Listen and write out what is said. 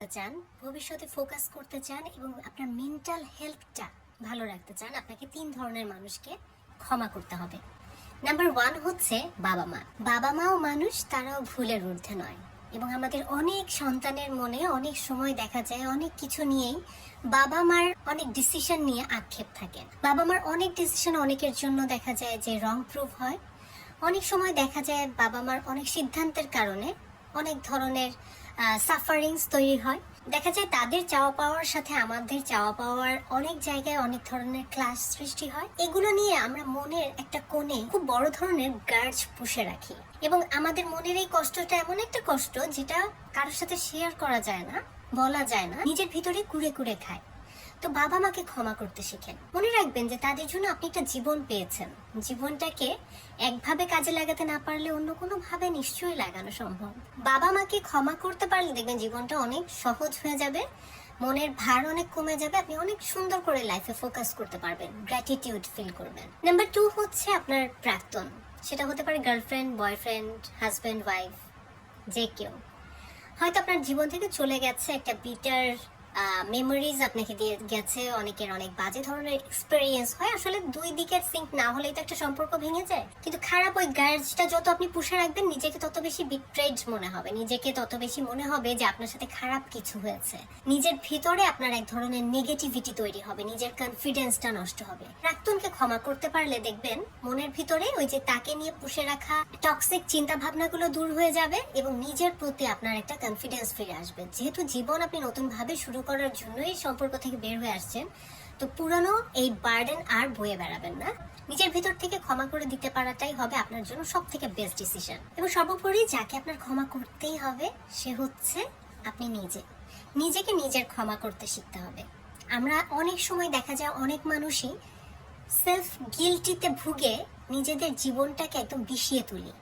চান, ভবিষ্যতে ফোকাস করতে চান এবং আপনার মেন্টাল হেলথটা ভালো রাখতে চান, আপনাকে 3 ধরনের মানুষকে ক্ষমা করতে হবে। নাম্বার 1 হচ্ছে বাবা মা। বাবা মাও মানুষ, তারাও ভুলের ঊর্ধ্বে নয়। এবং আমাদের অনেক সন্তানের মনে অনেক সময় দেখা যায় অনেক কিছু নিয়েই বাবা মার অনেক ডিসিশন নিয়ে আক্ষেপ থাকে। বাবা মার অনেক ডিসিশন অনেকের জন্য দেখা যায় যে রং প্রুভ হয়। অনেক সময় দেখা যায় বাবা মার অনেক সিদ্ধান্তের কারণে অনেক ধরনের সাফারিংস তৈরি হয়। দেখা যায় তাদের চাওয়া পাওয়ার সাথে আমাদের চাওয়া পাওয়ার অনেক জায়গায় অনেক ধরনের ক্লাশ সৃষ্টি হয়। এগুলো নিয়ে আমরা মনের একটা কোণে খুব বড় ধরনের গার্জ পুষে রাখি এবং আমাদের মনের এই কষ্টটা এমন একটা কষ্ট যেটা কারোর সাথে শেয়ার করা যায় না, বলা যায় না, নিজের ভিতরে কুড়ে কুড়ে খায়। তো বাবা মাকে ক্ষমা করতে শিখেন। মনে রাখবেন যে তাদের জন্য আপনি একটা জীবন পেয়েছেন। জীবনটাকে একভাবে কাজে লাগাতে না পারলে অন্য কোনো ভাবে নিশ্চয়ই লাগানো সম্ভব। বাবা মাকে ক্ষমা করতে পারলে দেখবেন জীবনটা অনেক সহজ হয়ে যাবে, মনের ভার অনেক কমে যাবে, আপনি অনেক সুন্দর করে লাইফে ফোকাস করতে পারবেন, গ্র্যাটিটিউড ফিল করবেন। নাম্বার 2 হচ্ছে আপনার প্রাক্তন। সেটা হতে পারে গার্লফ্রেন্ড, বয়ফ্রেন্ড, হাজব্যান্ড, ওয়াইফ, যে কেউ। হয়তো আপনার জীবন থেকে চলে গেছে একটা বিটার মেমোরিজ আপনাকে দিয়ে গেছে, অনেকের অনেক বাজে ধরনের এক্সপেরিয়েন্স হয়। আসলে দুই দিকের সিঙ্ক না হলেই তো একটা সম্পর্ক ভেঙে যায়। কিন্তু খারাপ ওই গার্জটা যত আপনি পুষে রাখবেন, নিজেকে তত বেশি বিট্রেড মনে হবে, নিজেকে তত বেশি মনে হবে যে আপনার সাথে খারাপ কিছু হয়েছে। নিজের ভিতরে আপনার এক ধরনের নেগেটিভিটি তৈরি হবে, নিজের কনফিডেন্সটা নষ্ট হবে। প্রাক্তনকে ক্ষমা করতে পারলে দেখবেন মনের ভিতরে ওই যে তাকে নিয়ে পুষে রাখা টক্সিক চিন্তা ভাবনাগুলো দূর হয়ে যাবে এবং নিজের প্রতি আপনার একটা কনফিডেন্স ফিরে আসবে। যেহেতু জীবন আপনি নতুন ভাবে শুরু করার জন্যই সম্পর্ক থেকে বের হয়ে আসছেন, তো পুরানো এই বার্ডেন আর বয়ে বেড়াবেন না। নিজের ভিতর থেকে ক্ষমা করে দিতে পারাটাই হবে আপনার জন্য সব থেকে বেস্ট ডিসিশন। এবং সর্বোপরি যাকে আপনার ক্ষমা করতেই হবে সে হচ্ছে আপনি নিজে। নিজেকে নিজের ক্ষমা করতে শিখতে হবে। আমরা অনেক সময় দেখা যায় অনেক মানুষই সেলফ গিল্টিতে ভুগে নিজেদের জীবনটাকে একদম বিষিয়ে তুলি।